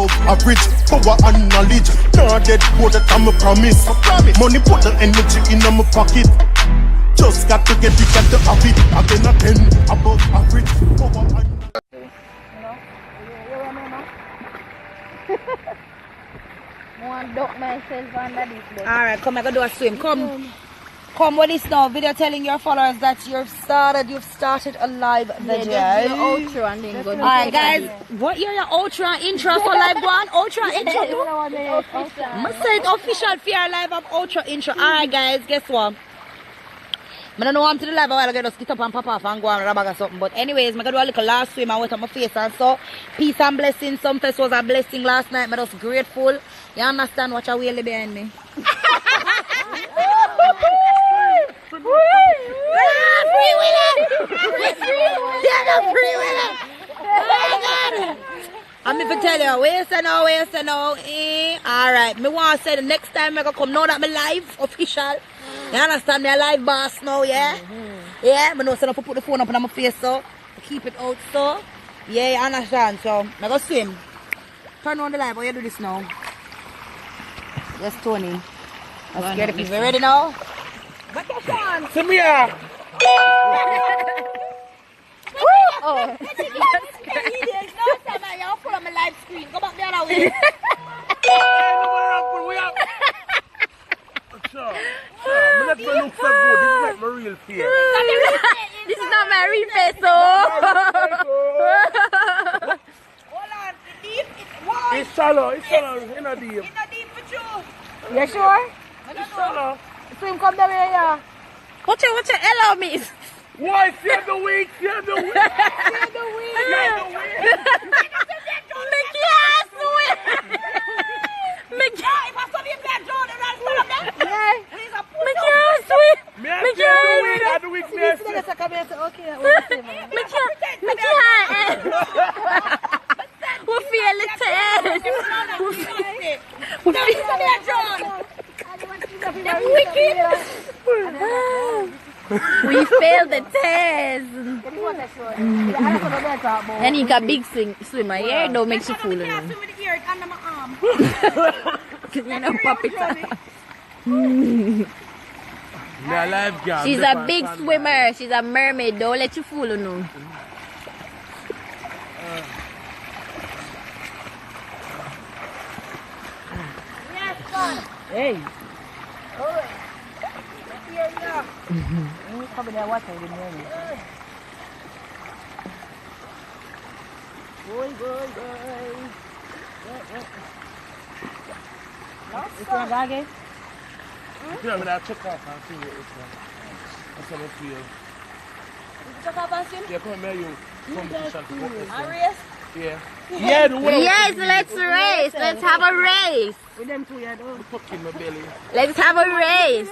above average. Power and knowledge. Nah dead poor that I'm a promise. Money put the energy in my pocket. Just got to get it, got to have it. Again a 10 above average. Power and Alright, come I go do a swim. Come with this now. Video telling your followers that you've started a live video. Outro and then go. Alright guys, what you're your outro and intro for live one? Outro and intro? I say it official for your live of outro intro. Alright guys, guess what? I don't know I'm to the live a while ago, just get up and pop off and go and rub or something. But anyways, I'm going to do a little last swim and wet on my face and so. Peace and blessings. Some fest was a blessing last night. I'm just grateful. You understand what you're wheeling behind me? Free willing! Yeah, the free willing! Oh God! I'm going to tell you, wait a now. Alright, me want to say the next time I come, now that I'm live, official. You understand me, a live boss now, yeah? Yeah, I know so I put the phone up on my face so, to keep it out so. Yeah, you understand, so I go swim. Turn on the live, how you do this now? Yes, Tony. I'm scared of you. Ready now? Vacation! come here! Oh! You're full of my live screen. Go back the other way. Let's look so good. This is like my real face. This is not my real face, so. Hold on, the deep is wide. It's shallow, it's shallow, it's not deep. It's not deep for you. You sure? It's shallow. Swim come the way, yeah. Watch it, hello, miss. Why? See the week, see the week. Make your ass swim. Make your ass swim. Make your ass we feel the test. We failed the test. And he got big swimmer. Yeah, don't make you fool. You know, puppy. She's a big swimmer. She's a mermaid. Don't let you fool her, no. Hey. Come there, watch it. Boy. It's going to go again? Yeah, but I'll check off and see what it's like. That's how I feel. Check off and swim? Yeah, come here, you competition. A race? Yeah. Yeah, the one. Yes, let's race. Let's have a race. With them two, yeah, don't. Fuck in my belly. Let's have a race.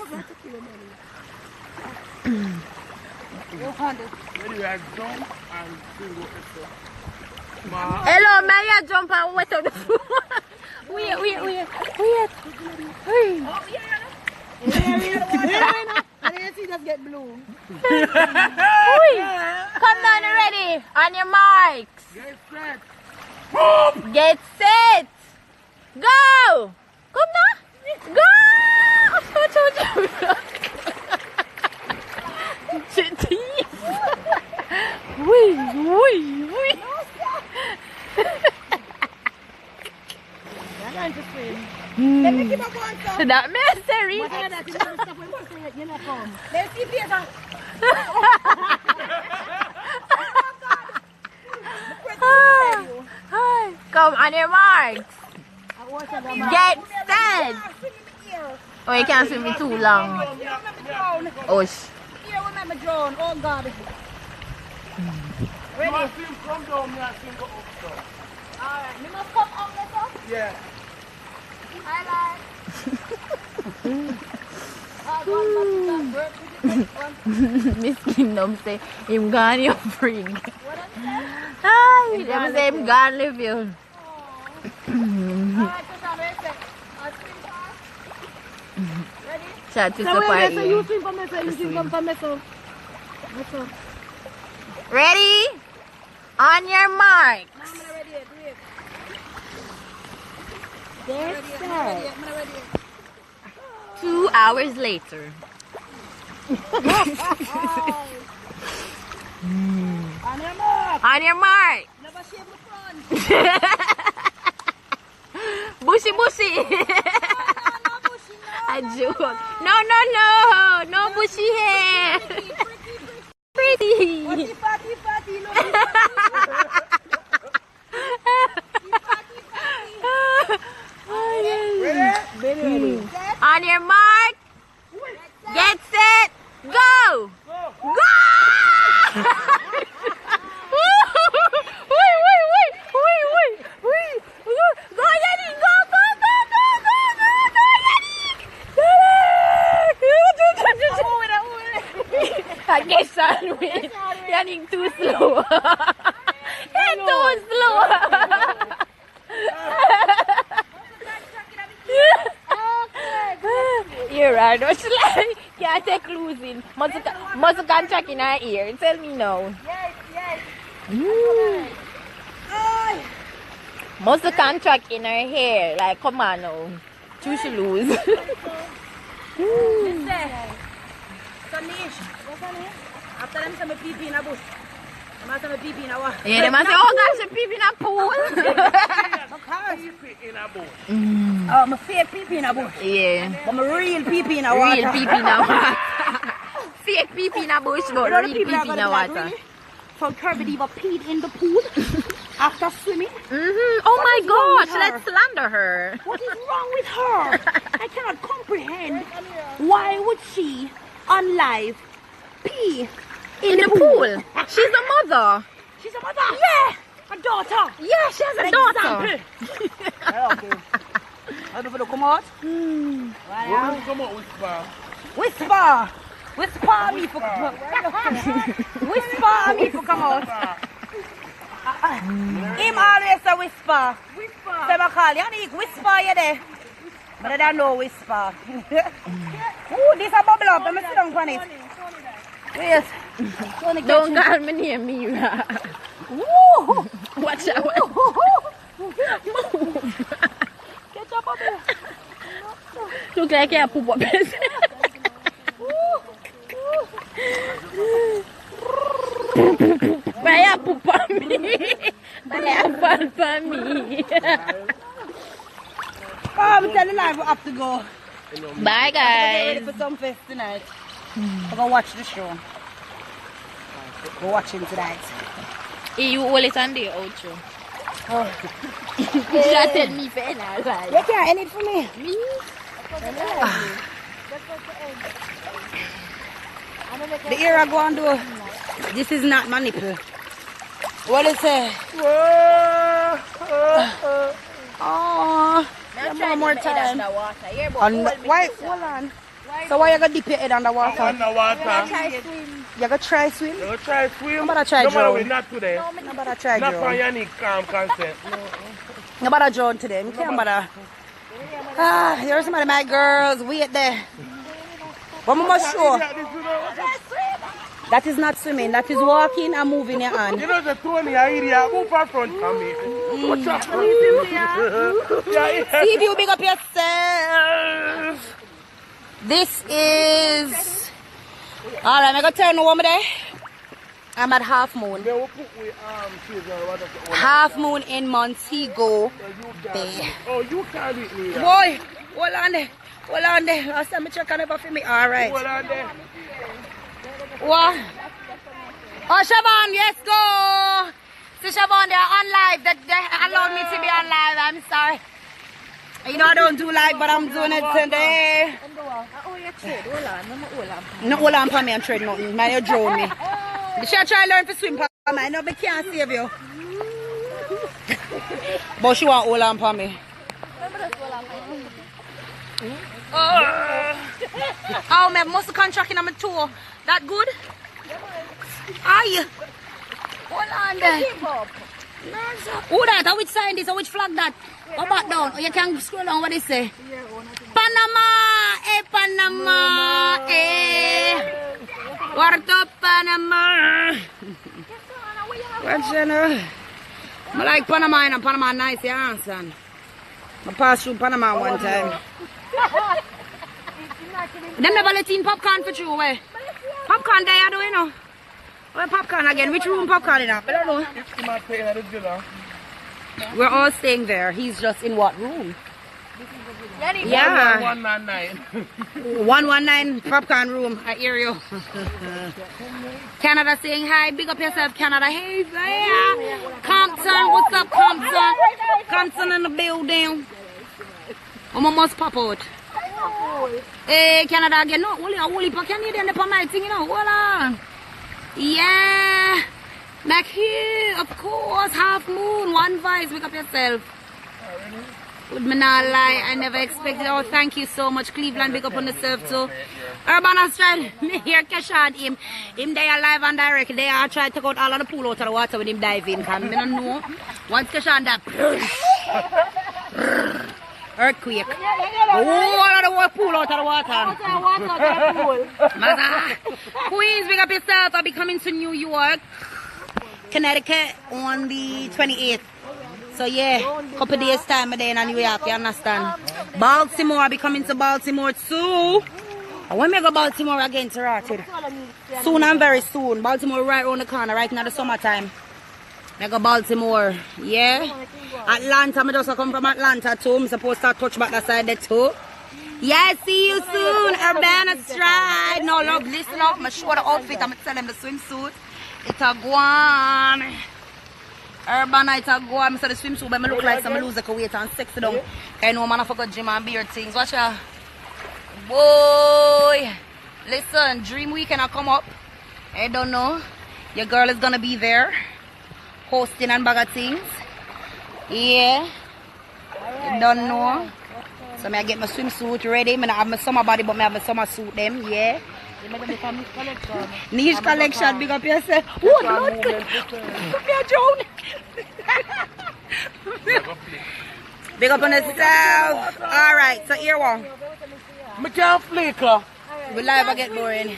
Ready, I jump and see what it's like. Hello, Maria, jump and wet up the floor. Wait. I didn't see that get blue. Come down ready. On your marks. Get set. Get set. Go. Come down. Go. Wee. Let me keep on going, sir. That mystery. Let's see if there's a... Come on your marks. Get set. Oh, you can't swim me too long. Oh, Here, remember drone. Oh, God. Ready? Come down, me, I swim go up, so. Alright. You must come up, let's go. Yeah. Highlight. Miss Kingdom say, him gone, you're free. What am Hi, them say him gone, live you. Alright, so now, ready? Ready? Chat to support you. You swim from me, so. Ready? On your marks. I'm ready. Do it. Get set. 2 hours later. On your mark. Never shave my front. Bushy, bushy. I joke. No, no, no. No bushy hair. Pretty. Fatty, fatty, look. Ready? On your mark. Get set. Go. Go. Go, Yanique! Go, go, go, go, go, go, go, Yanique! I guess I'll win. Yanique too slow. He's too slow. You're right. Don't you like? Can't take losing. Must contract in her ear. Tell me no. Yes. Most of the contract in her hair, like come on now. Choose to lose. After them, some pee in a bush. Some pee in a water. Yeah, they must say, oh gosh, she peep in a pool. My fake pee in a bush. Yeah. But my real pee in a water. Real peep in a water. Fake peep in a bush, but real peep in a water. Really? So Curvy Diva peed in the pool after swimming. Oh my gosh, let's slander her. What is wrong with her? I cannot comprehend. Why would she, on live, pee in the pool? She's a mother. She's a mother? Yeah. A daughter? Yeah, she has a daughter. Okay. How do you come out? Well, come on, Whisper. Whisper me for come out. Whisper me for come out. Him always a whisper. Say my call, Yanique, whisper you there. But I don't know whisper. Ooh, this a bubble up. Let me sit down on it. Yes. Don't call me near Mira. Woo! Watch out. Get your bubble. Look like I poop up. Vaya poop on me. Vaya fall for me. Oh, I'm telling you, I have to go. Bye, Get ready guys. for some fest tonight. I'm gonna watch the show. Go watch him tonight. You always on the outro. You should tell me for any life. You can't end it for me. Me? The ear I go and do. This is not my nipple. What is it? Oh, one more time. Why? Hold on. So why you gonna dip your head under water? Underwater. You gonna try swim? You try swim? I'm gonna try no, drown. not today. I'm gonna try Not for drown. Yanique consent. I'm gonna drown today. I can't bother. Ah, here's some of my girls. Wait there. But I must show. That is not swimming. That is walking and moving your hand. You know the Tony idea. Move her front from me. What's up? See if you big up yourself. This is... Alright, I'm going to turn the woman there. I'm at Half Moon. Half Moon in Montego Bay. Oh, you can't eat me. Boy, hold on there. Hold on there. Last time I check on it for me. Alright. Hold on there. What? Oh, Siobhan, yes, go. See, Siobhan, they're on live. They allowed me to be on live. I'm sorry. You know I don't do live, but I'm doing it today. Oh, you trade. Hold on. No, hold on for me and trade nothing. Man, you drone me. You should try to learn to swim for me. I know I can't save you. But she want hold on for me. Oh, my muscle contracting on my toe. That good? Aye. Hold on there. Who that? Which sign this? Which flag that? Go back down. You can scroll down what they say. Panama, Panama, Puerto Panama. What's your name? I like Panama and Panama nice, yeah, son. I passed through Panama one time. Them never let in popcorn for true, way. Popcorn there, I do you know. Where popcorn again? Which room popcorn in? I don't know. We're all staying there. He's just in what room? Yeah. 119. 119 popcorn room. I hear you. Canada saying hi. Big up yourself, Canada. Hey, yeah. Compton. What's up, Compton? Compton in the building. I'm almost pop out. Hey, Canada again. No, only for Canadian. The my thing, you know. Hold on. Yeah. Back here, of course. Half moon. One Vice. Wake up yourself. Would me not lie, I never expected. Oh, thank you so much, Cleveland. Big up on the surf too. Urban Australia, here Keshan, him they are live and direct. They are trying to take out all of the pool out of the water with him diving. Cause I don't know. Once Keshan that earthquake. Oh, all of the pool out of the water. Queens, big up yourself. I'll be coming to New York, Connecticut on the 28th. So yeah, couple days time I'm there in New York, you understand? Baltimore, I'll be coming to Baltimore too. And when we go Baltimore again to Rotted. Soon and very soon. Baltimore right around the corner, right now the summertime. I go Baltimore, yeah. Atlanta, I just come from Atlanta too. I'm supposed to touch back that side there too. Yeah, see you soon. Urbana Stride. No, look, listen up. I'm show the outfit. I'm tell them the swimsuit. It's a guan. Urban night I go, I'm the swimsuit, but I look like I'm losing weight and sexy down. I know man I forgot gym and beard things. Watch out. Boy. Listen, Dream Weekend I come up. I don't know. Your girl is gonna be there. Hosting and bag of things. Yeah. I don't know. So I get my swimsuit ready. I have my summer body, but I have my summer suit them, yeah. Niche collection, big up yourself. Oh, Lord. Put me a drone. Big up on yourself. Alright, so here one. I can't flicker. We live I get boring.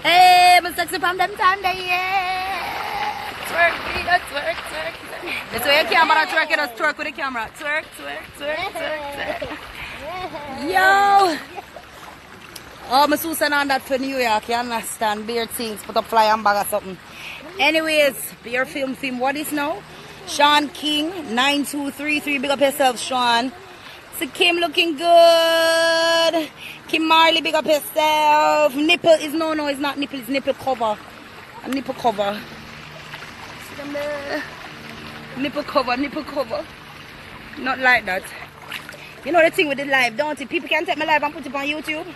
Hey, I'm sexy from them time there, yeah. Twerk, twerk, twerk, twerk. That's why you can't twerk, you just twerk with the camera. Twerk, twerk, twerk, twerk, twerk. Yo. Oh, I'm so on that for New York, you understand? Beer things, put up fly and bag or something. Anyways, beer film, what is now? Sean King, 9233. Big up yourself, Sean. So Kim looking good. Kim Marley, big up yourself. Nipple is no, it's not nipple, it's nipple cover. A nipple cover. See them there? Nipple cover, nipple cover. Not like that. You know the thing with the live, don't you? People can take my live and put it on YouTube.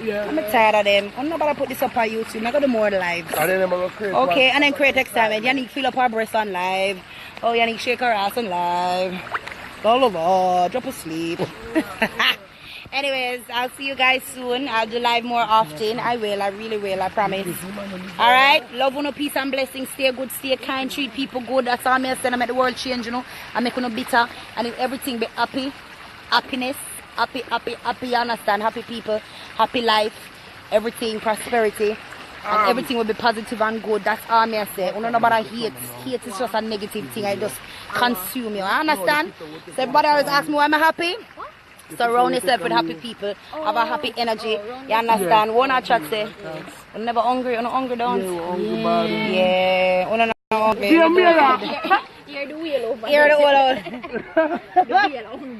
Yeah. I'm tired of them. I'm not going to put this up on YouTube. I'm going to do more lives. And then I'm going to create okay, and then create excitement. Yanique fill up her breast on live. Oh, Yanique shake her ass on live. All over. Drop asleep. Anyways, I'll see you guys soon. I'll do live more often. I will. I really will. I promise. Alright? Love, no peace and blessings. Stay good. Stay kind. Treat people good. That's all I'm saying. I make the world change, you know. I make no bitter. And if everything be happy. Happiness. Happy, you understand? Happy people, happy life, everything, prosperity, and everything will be positive and good. That's all me I say. You know about hate. Hate is just a negative thing. I just consume you. I understand? So everybody always ask me why I'm happy. Surround yourself with happy people. Have a happy energy. You understand? One I chat say, I'm never hungry. I'm not hungry, don't you? Yeah. I'm not hungry. You're the wheel over. You're the wheel over.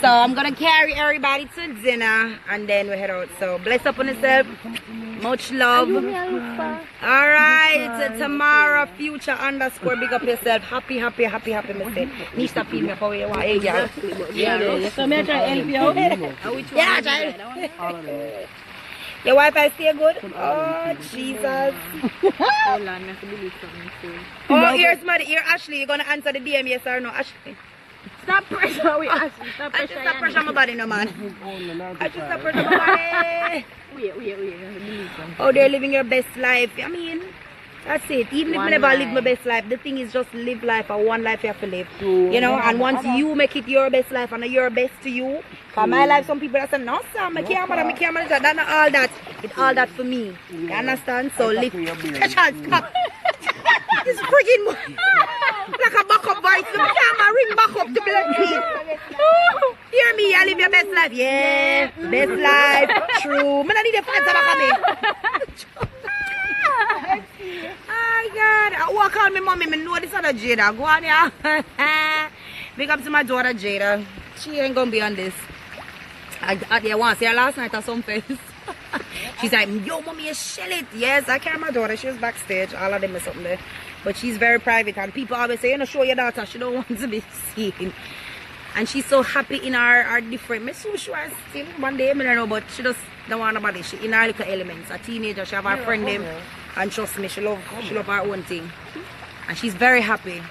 So I'm gonna carry everybody to dinner and then we head out. So bless up on yourself. Much love. Alright, tomorrow future _ big up yourself. Happy, mistake. Need to feed me for where you want. Hey, yeah. So me try help you out. Yeah, try. Your Wi-Fi stay good? Oh, Jesus. Hold on, I have to believe something too. Oh, here's somebody. Here, Ashley. You're gonna answer the DM, yes or no, Ashley? Stop pressure with Ashley. Stop pressure my body, no man. I just stop pressure my body. Wait. Oh, they're living your best life. I mean, that's it. Even if I never live my best life, the thing is just live life, or one life you have to live. You know, and once you make it your best life and your best to you, for my life, some people that say, no, sir, I can't that's not all that. It's all that for me. You understand? So live. Stop. It's freaking like a backup voice. The camera ring back up to be like, life, yeah. Best life, true. Me not need a fight about me. Oh God, I walk on me mommy, me know this other Jada. Go on yeah. Big up to my daughter Jada. She ain't gonna be on this. I want to see her last night at some face. She's like, yo mommy, you shell it. Yes, I carry my daughter. She was backstage. All of them is something there. But she's very private and people always say, you know, show your daughter. She don't want to be seen. And she's so happy in her different. I'm so sure still one day, I don't know, but she just don't want nobody. She in her little elements. A teenager, she have her friend them. And trust me, she love her own thing. And she's very happy.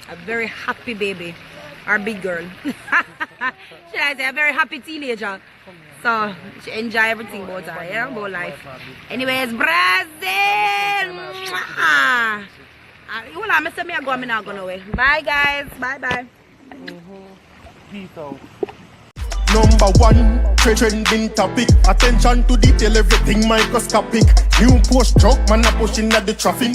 A very happy baby. Our big girl. Should I say a very happy teenager. So she enjoy everything about her, yeah, about life. Anyways, Brazil! Well, I'm going to go, I'm not going away. Bye guys, bye. Number one, trending topic. Attention to detail, everything microscopic. New post truck, man, a pushing at the traffic.